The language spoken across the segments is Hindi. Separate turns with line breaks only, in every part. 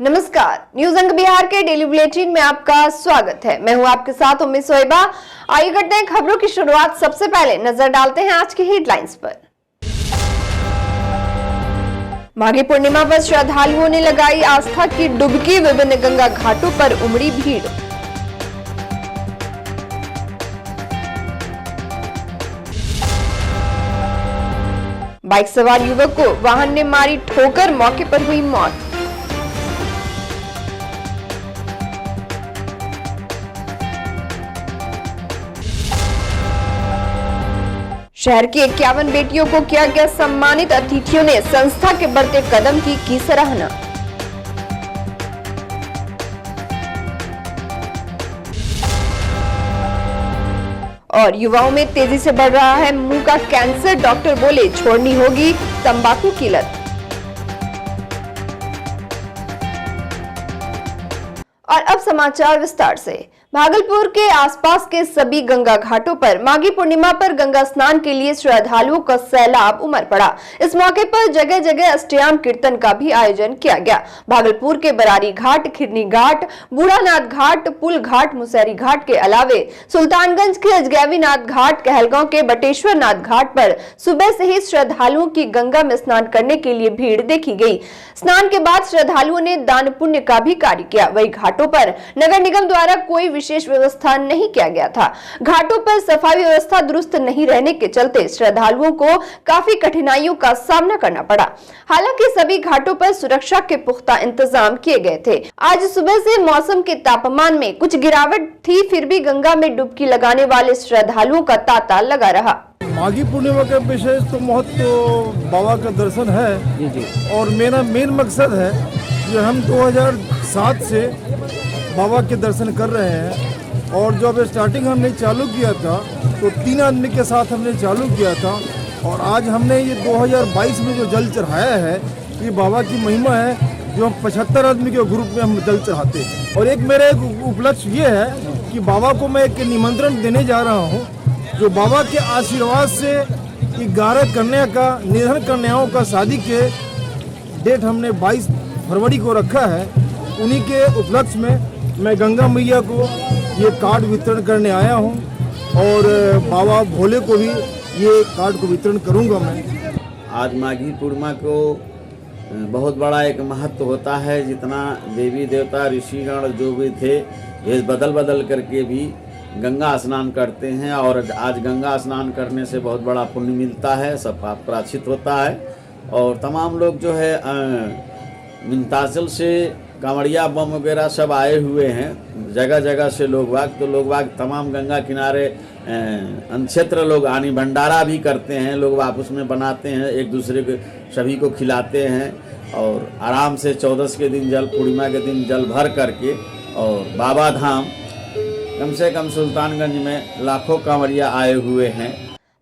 नमस्कार, न्यूज अंक बिहार के डेली बुलेटिन में आपका स्वागत है। मैं हूं आपके साथ उम्मीद सोएबा। आइए करते हैं खबरों की शुरुआत। सबसे पहले नजर डालते हैं आज की हेडलाइंस पर। माघी पूर्णिमा पर श्रद्धालुओं ने लगाई आस्था की डुबकी। विभिन्न गंगा घाटों पर उमड़ी भीड़। बाइक सवार युवक को वाहन ने मारी ठोकर, मौके पर हुई मौत। शहर की 51 बेटियों को किया गया सम्मानित। अतिथियों ने संस्था के बढ़ते कदम की सराहना। और युवाओं में तेजी से बढ़ रहा है मुंह का कैंसर। डॉक्टर बोले छोड़नी होगी तंबाकू की लत। और अब समाचार विस्तार से। भागलपुर के आसपास के सभी गंगा घाटों पर माघी पूर्णिमा पर गंगा स्नान के लिए श्रद्धालुओं का सैलाब उमड़ पड़ा। इस मौके पर जगह जगह अष्टयाम कीर्तन का भी आयोजन किया गया। भागलपुर के बरारी घाट, खिरनी घाट, बूढ़ानाथ घाट, पुल घाट, मुसहरी घाट के अलावे सुल्तानगंज के अजगैबीनाथ घाट, कहलगांव के बटेश्वर नाथ घाट पर सुबह से ही श्रद्धालुओं की गंगा में स्नान करने के लिए भीड़ देखी गई। स्नान के बाद श्रद्धालुओं ने दान पुण्य का भी कार्य किया। वही घाटों पर नगर निगम द्वारा कोई विशेष व्यवस्था नहीं किया गया था। घाटों पर सफाई व्यवस्था दुरुस्त नहीं रहने के चलते श्रद्धालुओं को काफी कठिनाइयों का सामना करना पड़ा। हालांकि सभी घाटों पर सुरक्षा के पुख्ता इंतजाम किए गए थे। आज सुबह से मौसम के तापमान में कुछ गिरावट थी, फिर भी गंगा में डुबकी लगाने वाले श्रद्धालुओं का तांता लगा रहा।
माघी पूर्णिमा का विशेष तो महत्व बाबा का दर्शन है जी। और मेरा मेन मकसद है कि हम 2007 से बाबा के दर्शन कर रहे हैं। और जब स्टार्टिंग हमने चालू किया था तो 3 आदमी के साथ हमने चालू किया था। और आज हमने ये 2022 में जो जल चढ़ाया है, ये बाबा की महिमा है जो हम 75 आदमी के ग्रुप में हम जल चढ़ाते हैं। और एक मेरा उपलक्ष्य ये है कि बाबा को मैं एक निमंत्रण देने जा रहा हूँ, जो बाबा के आशीर्वाद से 11 कन्या का निधन कन्याओं का शादी के डेट हमने 22 फरवरी को रखा है। उन्हीं के उपलक्ष्य में मैं गंगा मैया को ये कार्ड वितरण करने आया हूँ और बाबा भोले को भी ये कार्ड को वितरण करूँगा मैं।
आज माघी पूर्णिमा को बहुत बड़ा एक महत्व होता है। जितना देवी देवता ऋषिगण जो भी थे, ये बदल करके भी गंगा स्नान करते हैं। और आज गंगा स्नान करने से बहुत बड़ा पुण्य मिलता है, सब पाप प्रायश्चित होता है। और तमाम लोग जो है विंध्याचल से कांवड़िया बम वगैरह सब आए हुए हैं, जगह जगह से लोग बाग तमाम गंगा किनारे क्षेत्र लोग आनी भंडारा भी करते हैं। लोग आपस में बनाते हैं, एक दूसरे को सभी को खिलाते हैं। और आराम से 14 के दिन जल पूर्णिमा के दिन जल भर करके और बाबा धाम कम से कम सुल्तानगंज में लाखों कांवड़िया आए हुए हैं।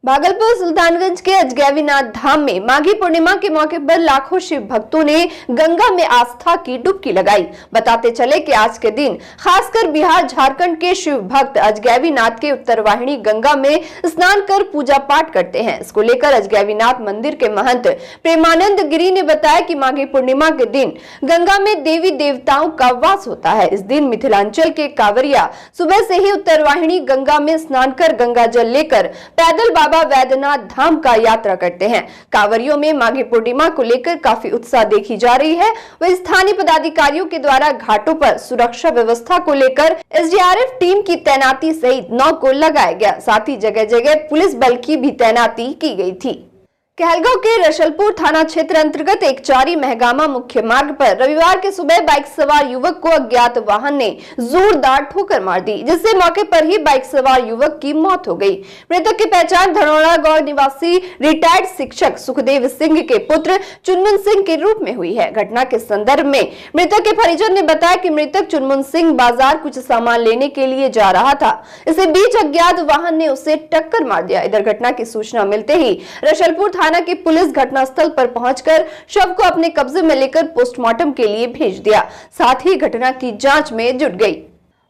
भागलपुर सुल्तानगंज के अजगैबीनाथ धाम में माघी पूर्णिमा के मौके पर लाखों शिव भक्तों ने गंगा में आस्था की डुबकी लगाई। बताते चले कि आज के दिन खासकर बिहार झारखंड के शिव भक्त अजगैबीनाथ के उत्तरवाहिनी गंगा में स्नान कर पूजा पाठ करते हैं। इसको लेकर अजगैबीनाथ मंदिर के महंत प्रेमानंद गिरी ने बताया कि माघी पूर्णिमा के दिन गंगा में देवी देवताओं का वास होता है। इस दिन मिथिलांचल के कांवरिया सुबह से ही उत्तरवाहिनी गंगा में स्नान कर गंगा जल लेकर पैदल बाबा वैद्यनाथ धाम का यात्रा करते हैं। कांवरियों में माघी पूर्णिमा को लेकर काफी उत्साह देखी जा रही है। वह स्थानीय पदाधिकारियों के द्वारा घाटों पर सुरक्षा व्यवस्था को लेकर एसडीआरएफ टीम की तैनाती सहित 9 को लगाया गया। साथ ही जगह जगह पुलिस बल की भी तैनाती की गई थी। कहलगांव के रसलपुर थाना क्षेत्र अंतर्गत एक चारी महगामा मुख्य मार्ग पर रविवार के सुबह बाइक सवार युवक को अज्ञात वाहन ने जोरदार ठोकर मार दी, जिससे मौके पर ही बाइक सवार युवक की मौत हो गई। मृतक की पहचान धनौरा गांव निवासी रिटायर्ड शिक्षक सुखदेव सिंह के पुत्र चुनमुन सिंह के रूप में हुई है। घटना के संदर्भ में मृतक के परिजन ने बताया कि मृतक चुनमुन सिंह बाजार कुछ सामान लेने के लिए जा रहा था। इसी बीच अज्ञात वाहन ने उसे टक्कर मार दिया। इधर घटना की सूचना मिलते ही रसलपुर थाना की पुलिस घटनास्थल पर पहुंचकर शव को अपने कब्जे में लेकर पोस्टमार्टम के लिए भेज दिया। साथ ही घटना की जांच में जुट गई।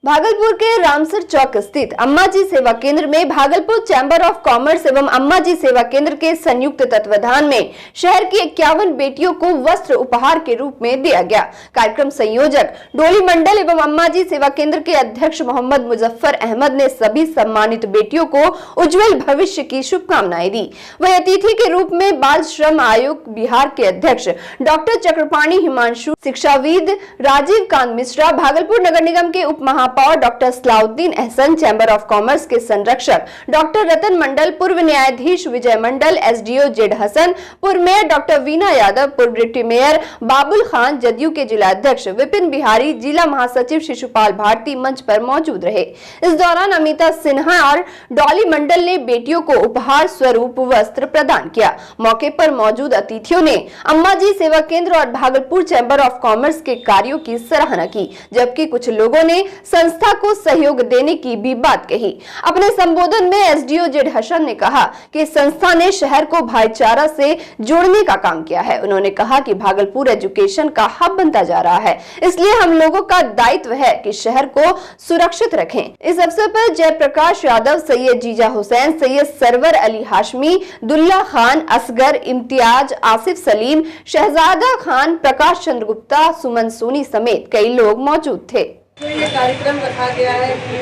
भागलपुर के रामसर चौक स्थित अम्मा जी सेवा केंद्र में भागलपुर चैंबर ऑफ कॉमर्स एवं अम्मा जी सेवा केंद्र के संयुक्त तत्वाधान में शहर की 51 बेटियों को वस्त्र उपहार के रूप में दिया गया। कार्यक्रम संयोजक डोली मंडल एवं अम्मा जी सेवा केंद्र के अध्यक्ष मोहम्मद मुजफ्फर अहमद ने सभी सम्मानित बेटियों को उज्जवल भविष्य की शुभकामनाएं दी। वही अतिथि के रूप में बाल श्रम आयोग बिहार के अध्यक्ष डॉक्टर चक्रपाणी हिमांशु, शिक्षाविद राजीव कांत मिश्रा, भागलपुर नगर निगम के उप महापौर doctor Salauddin Ahsan, chamber of commerce के संरक्षक डॉक्टर रतन मंडल, पूर्व न्यायाधीश विजय मंडल, एसडीओ जेड हसन, पूर्व मेयर डॉक्टर वीना यादव, पूर्व डिप्टी मेयर बाबुल खान, जदयू के जिला अध्यक्ष विपिन बिहारी, जिला महासचिव शिशुपाल भारती मंच पर मौजूद रहे। इस दौरान अमिता सिन्हा और डॉली मंडल ने बेटियों को उपहार स्वरूप वस्त्र प्रदान किया। मौके पर मौजूद अतिथियों ने अम्मा जी सेवा केंद्र और भागलपुर चैंबर ऑफ कॉमर्स के कार्यों की सराहना की, जबकि कुछ लोगों ने संस्था को सहयोग देने की भी बात कही। अपने संबोधन में एसडीओ जेड हसन ने कहा कि संस्था ने शहर को भाईचारा से जोड़ने का काम किया है। उन्होंने कहा कि भागलपुर एजुकेशन का हब बनता जा रहा है, इसलिए हम लोगों का दायित्व है कि शहर को सुरक्षित रखें। इस अवसर पर जयप्रकाश यादव, सैयद जीजा हुसैन, सैयद सरवर अली हाशमी, दुल्ला खान, असगर, इम्तियाज, आसिफ सलीम, शहजादा खान, प्रकाश चंद्र गुप्ता, सुमन सोनी समेत कई लोग मौजूद थे।
तो ये कार्यक्रम रखा गया है कि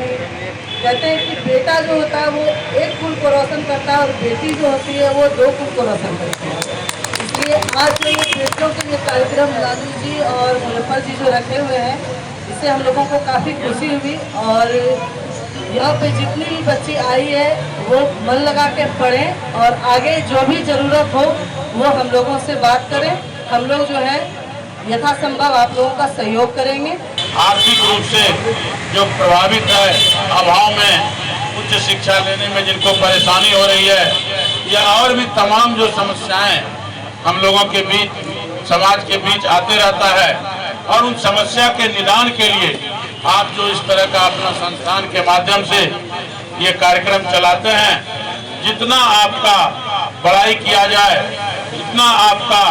कहते हैं कि बेटा जो होता है वो एक कुल को रोशन करता है और बेटी जो होती है वो 2 कुल को रोशन करती है। इसलिए आज जो ये बेटियों के लिए कार्यक्रम लालू जी और मुजफ्फर जी जो रखे हुए हैं, इससे हम लोगों को काफ़ी खुशी हुई। और यहाँ पे जितनी भी बच्ची आई है वो मन लगा के पढ़ें और आगे जो भी ज़रूरत हो वो हम लोगों से बात करें। हम लोग जो है यथासंभव आप लोगों का सहयोग करेंगे।
आर्थिक रूप से जो प्रभावित है, अभाव में उच्च शिक्षा लेने में जिनको परेशानी हो रही है, या और भी तमाम जो समस्याएं हम लोगों के बीच, समाज के बीच आते रहता है, और उन समस्या के निदान के लिए आप जो इस तरह का अपना संस्थान के माध्यम से ये कार्यक्रम चलाते हैं, जितना आपका बड़ाई किया जाए, जितना आपका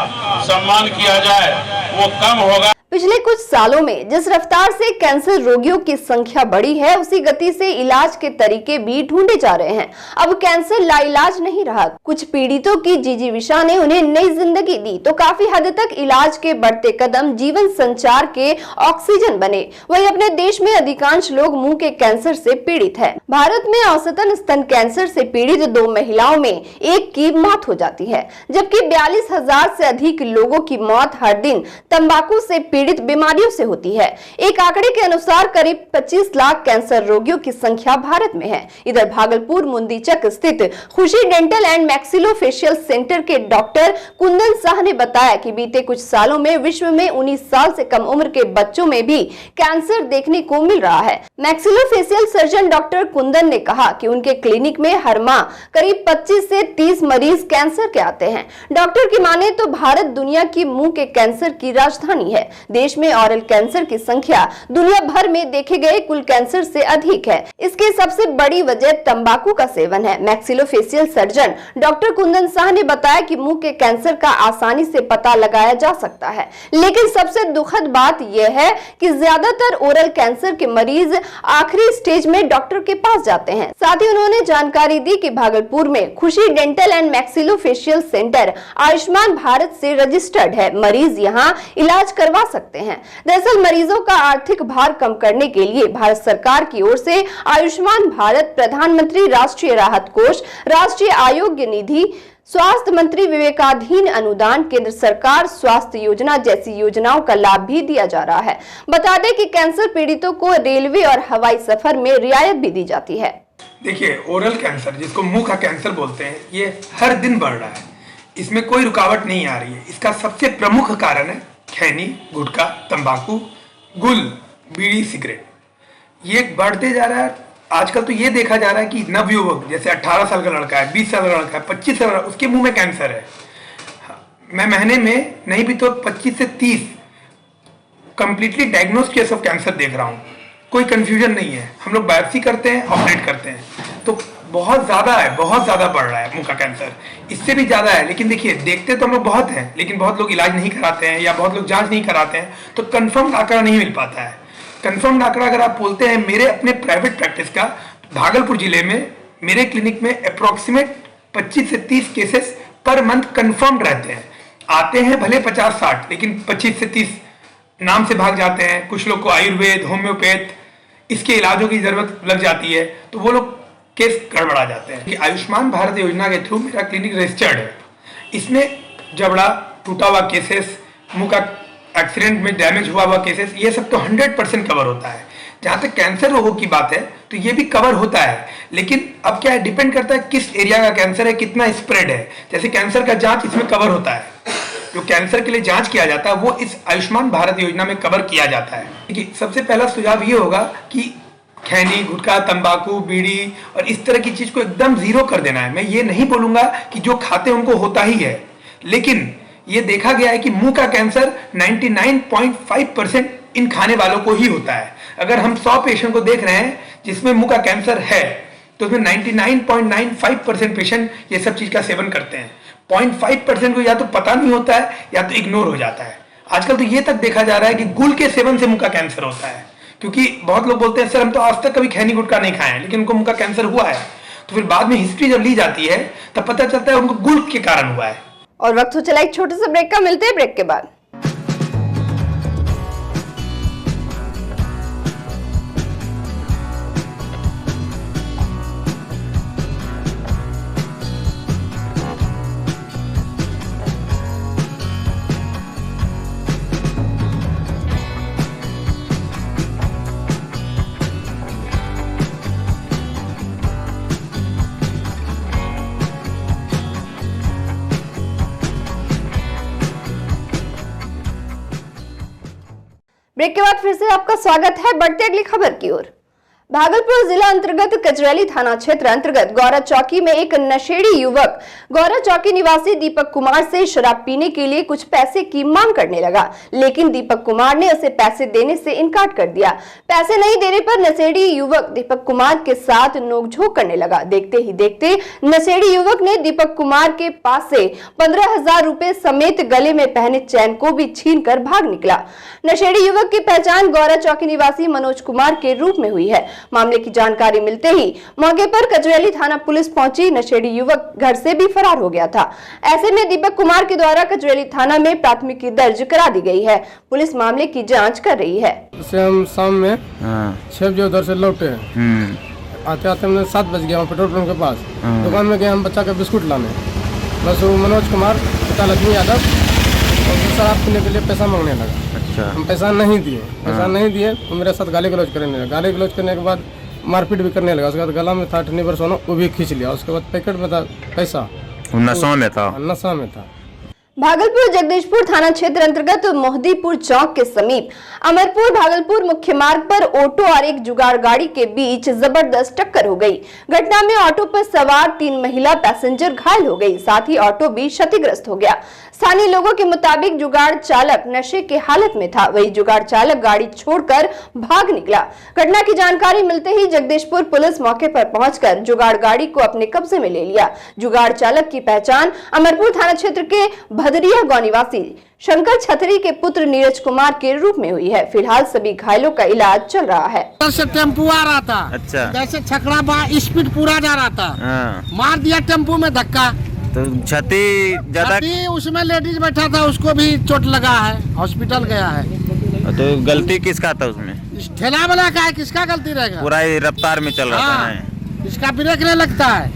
सम्मान किया जाए वो कम होगा।
पिछले कुछ सालों में जिस रफ्तार से कैंसर रोगियों की संख्या बढ़ी है, उसी गति से इलाज के तरीके भी ढूंढे जा रहे हैं। अब कैंसर लाइलाज नहीं रहा। कुछ पीड़ितों की जिजीविषा ने उन्हें नई जिंदगी दी, तो काफी हद तक इलाज के बढ़ते कदम जीवन संचार के ऑक्सीजन बने। वहीं अपने देश में अधिकांश लोग मुंह के कैंसर से पीड़ित है। भारत में औसतन स्तन कैंसर से पीड़ित 2 महिलाओं में 1 की मौत हो जाती है, जबकि 42,000 से अधिक लोगों की मौत हर दिन तंबाकू से पीड़ित बीमारियों से होती है। एक आंकड़े के अनुसार करीब 25 लाख कैंसर रोगियों की संख्या भारत में है। इधर भागलपुर मुंदीचक स्थित खुशी डेंटल एंड मैक्सिलोफेशियल सेंटर के डॉक्टर कुंदन शाह ने बताया कि बीते कुछ सालों में विश्व में 19 साल से कम उम्र के बच्चों में भी कैंसर देखने को मिल रहा है। मैक्सिलोफेशियल सर्जन डॉक्टर कुंदन ने कहा कि उनके क्लिनिक में हर माह करीब 25 से 30 मरीज कैंसर के आते हैं। डॉक्टर की माने तो भारत दुनिया की मुंह के कैंसर की राजधानी है। देश में ओरल कैंसर की संख्या दुनिया भर में देखे गए कुल कैंसर से अधिक है। इसकी सबसे बड़ी वजह तंबाकू का सेवन है। Maxillofacial surgeon doctor Kundan Shah ने बताया कि मुंह के कैंसर का आसानी से पता लगाया जा सकता है, लेकिन सबसे दुखद बात यह है कि ज्यादातर ओरल कैंसर के मरीज आखिरी स्टेज में डॉक्टर के पास जाते हैं। साथ ही उन्होंने जानकारी दी कि भागलपुर में खुशी dental and maxillofacial centre Ayushman Bharat से रजिस्टर्ड है। मरीज यहाँ इलाज करवा सकते हैं। दरअसल मरीजों का आर्थिक भार कम करने के लिए भारत सरकार की ओर से आयुष्मान भारत, प्रधानमंत्री राष्ट्रीय राहत कोष, राष्ट्रीय आरोग्य निधि, स्वास्थ्य मंत्री विवेकाधीन अनुदान, केंद्र सरकार स्वास्थ्य योजना जैसी योजनाओं का लाभ भी दिया जा रहा है। बता दें कि कैंसर पीड़ितों को रेलवे और हवाई सफर में रियायत भी दी जाती है।
देखिए, ओरल कैंसर जिसको मुंह का कैंसर बोलते हैं, ये हर दिन बढ़ रहा है। इसमें कोई रुकावट नहीं आ रही है। इसका सबसे प्रमुख कारण है खैनी, गुटखा, तंबाकू, गुल, बीड़ी, सिगरेट। ये बढ़ते जा रहा है। आजकल तो ये देखा जा रहा है कि नवयुवक, जैसे 18 साल का लड़का है, 20 साल का लड़का है, 25 साल का, उसके मुंह में कैंसर है। मैं महीने में नहीं भी तो 25 से 30 completely diagnose case of cancer देख रहा हूँ। कोई कंफ्यूजन नहीं है। हम लोग बायोप्सी करते हैं, ऑपरेट करते हैं, तो बहुत ज़्यादा है, बहुत ज़्यादा बढ़ रहा है मुंह का कैंसर। इससे भी ज़्यादा है। लेकिन देखिए, देखते तो हम लोग बहुत हैं, लेकिन बहुत लोग इलाज नहीं कराते हैं या बहुत लोग जांच नहीं कराते हैं, तो कंफर्म आंकड़ा नहीं मिल पाता है। कंफर्म्ड आंकड़ा अगर आप बोलते हैं मेरे अपने प्राइवेट प्रैक्टिस का, भागलपुर जिले में मेरे क्लिनिक में अप्रोक्सीमेट 25 से 30 केसेस पर मंथ कंफर्म्ड रहते हैं। आते हैं भले 50-60, लेकिन 25 से 30 नाम से भाग जाते हैं। कुछ लोग को आयुर्वेद, होम्योपैथ, इसके इलाजों की जरूरत लग जाती है, तो वो लोग केस गड़बड़ा जाते हैं। कि आयुष्मान भारत योजना के थ्रू मेरा क्लिनिक रजिस्टर्ड है। इसमें जबड़ा टूटा हुआ केसेस, मुंह का एक्सीडेंट में डैमेज हुआ हुआ केसेस, ये सब तो 100% कवर होता है। जहाँ तक कैंसर रोगों की बात है तो ये भी कवर होता है, लेकिन अब क्या है, डिपेंड करता है किस एरिया का कैंसर है, कितना स्प्रेड है। जैसे कैंसर का जांच इसमें कवर होता है, जो कैंसर के लिए जांच किया जाता है वो इस आयुष्मान भारत योजना में कवर किया जाता है। देखिए, सबसे पहला सुझाव ये होगा कि खैनी, गुटखा, तंबाकू, बीड़ी और इस तरह की चीज को एकदम जीरो कर देना है। मैं ये नहीं बोलूंगा कि जो खाते हैं उनको होता ही है, लेकिन ये देखा गया है कि मुंह का कैंसर 99.5% इन खाने वालों को ही होता है। अगर हम 100 पेशेंट को देख रहे हैं जिसमें मुंह का कैंसर है, तो उसमें 99.95% पेशेंट ये सब चीज का सेवन करते हैं। 0.5% को या तो पता नहीं होता है या तो इग्नोर हो जाता है। आजकल तो ये तक देखा जा रहा है कि गुल के सेवन से मुंह का कैंसर होता है, क्योंकि बहुत लोग बोलते हैं सर हम तो आज तक कभी खैनी गुटखा नहीं खाए हैं, लेकिन उनको मुंह का कैंसर हुआ है। तो फिर बाद में हिस्ट्री जब ली जाती है तब पता चलता है उनको गुल के कारण हुआ है।
और वक्त हो चला एक छोटे से ब्रेक का, मिलते हैं ब्रेक के बाद। ब्रेक के बाद फिर से आपका स्वागत है। बढ़ते अगली खबर की ओर। भागलपुर जिला अंतर्गत कचरैली थाना क्षेत्र अंतर्गत गौरा चौकी में एक नशेड़ी युवक गौरा चौकी निवासी दीपक कुमार से शराब पीने के लिए कुछ पैसे की मांग करने लगा, लेकिन दीपक कुमार ने उसे पैसे देने से इनकार कर दिया। पैसे नहीं देने पर नशेड़ी युवक दीपक कुमार के साथ नोकझोंक करने लगा। देखते ही देखते नशेड़ी युवक ने दीपक कुमार के पास से 15,000 रुपए समेत गले में पहने चैन को भी छीन कर भाग निकला। नशेड़ी युवक की पहचान गौरा चौकी निवासी मनोज कुमार के रूप में हुई है। मामले की जानकारी मिलते ही मौके पर कचरैली थाना पुलिस पहुंची। नशेड़ी युवक घर से भी फरार हो गया था। ऐसे में दीपक कुमार के द्वारा कचरैली थाना में प्राथमिकी दर्ज करा दी गई है। पुलिस मामले की जांच कर रही है।
हम शाम में 6 बजे उधर से लौटे, आते आते हमने 7 बज गया पेट्रोल पंप के पास। दुकान में गए हम बच्चा का बिस्कुट लाने, बस वो मनोज कुमार पिता लक्ष्मी यादव और शराब पीने के लिए पैसा मांगने लगा। अच्छा। हम पैसा नहीं दिए तो मेरे साथ गाली गलौज करने लगा। गाली गलौज करने के बाद मारपीट भी करने लगा। उसके बाद गला में था अठन्नी पर सोना, वो भी खींच लिया। उसके बाद पैकेट में था पैसा, नशा में था।
भागलपुर जगदीशपुर थाना क्षेत्र अंतर्गत मोहदीपुर चौक के समीप अमरपुर भागलपुर मुख्य मार्ग पर ऑटो और एक जुगाड़ गाड़ी के बीच जबरदस्त टक्कर हो गई। घटना में ऑटो पर सवार 3 महिला पैसेंजर घायल हो गई, साथ ही ऑटो भी क्षतिग्रस्त हो गया। स्थानीय लोगों के मुताबिक जुगाड़ चालक नशे के हालत में था, वही जुगाड़ चालक गाड़ी छोड़कर भाग निकला। घटना की जानकारी मिलते ही जगदीशपुर पुलिस मौके पर पहुंचकर जुगाड़ गाड़ी को अपने कब्जे में ले लिया। जुगाड़ चालक की पहचान अमरपुर थाना क्षेत्र के भदरिया गांव निवासी शंकर छतरी के पुत्र नीरज कुमार के रूप में हुई है। फिलहाल सभी घायलों का इलाज चल रहा है।
से टेम्पो आ रहा था, अच्छा, जैसे छकड़ा स्पीड पूरा जा रहा था, मार दिया टेम्पो में धक्का।
तो क्षति
उसमें लेडीज बैठा था, उसको भी चोट लगा है, हॉस्पिटल गया है।
तो गलती किसका था उसमें?
ठेला वाला का है, किसका गलती रहेगा?
पूरा रफ्तार में चल रहा था,
इसका ब्रेक नहीं लगता है।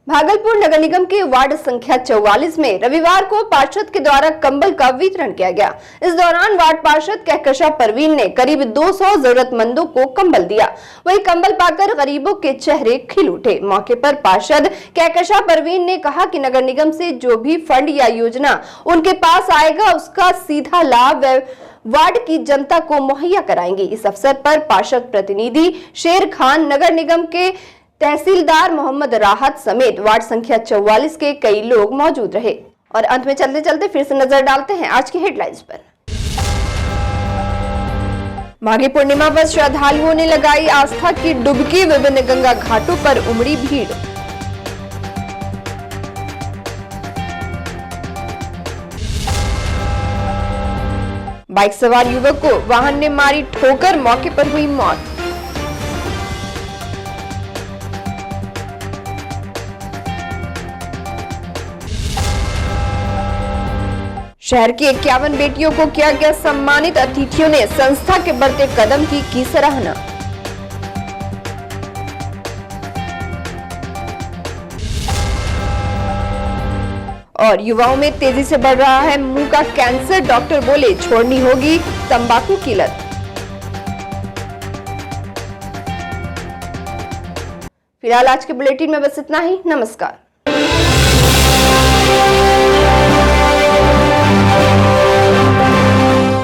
भागलपुर नगर निगम के वार्ड संख्या 44 में रविवार को पार्षद के द्वारा कंबल का वितरण किया गया। इस दौरान वार्ड पार्षद कहकशा परवीन ने करीब 200 जरूरतमंदों को कंबल दिया। वही कंबल पाकर गरीबों के चेहरे खिल उठे। मौके पर पार्षद कहकशा परवीन ने कहा कि नगर निगम से जो भी फंड या योजना उनके पास आएगा उसका सीधा लाभ वार्ड की जनता को मुहैया कराएंगे। इस अवसर पर पार्षद प्रतिनिधि शेर खान, नगर निगम के तहसीलदार मोहम्मद राहत समेत वार्ड संख्या 44 के कई लोग मौजूद रहे। और अंत में चलते चलते फिर से नजर डालते हैं आज की हेडलाइंस पर। माघी पूर्णिमा पर श्रद्धालुओं ने लगाई आस्था की डुबकी, विभिन्न गंगा घाटों पर उमड़ी भीड़। बाइक सवार युवक को वाहन ने मारी ठोकर, मौके पर हुई मौत। शहर की 51 बेटियों को किया गया सम्मानित, अतिथियों ने संस्था के बढ़ते कदम की सराहना। और युवाओं में तेजी से बढ़ रहा है मुंह का कैंसर, डॉक्टर बोले छोड़नी होगी तंबाकू की लत। फिलहाल आज के बुलेटिन में बस इतना ही। नमस्कार।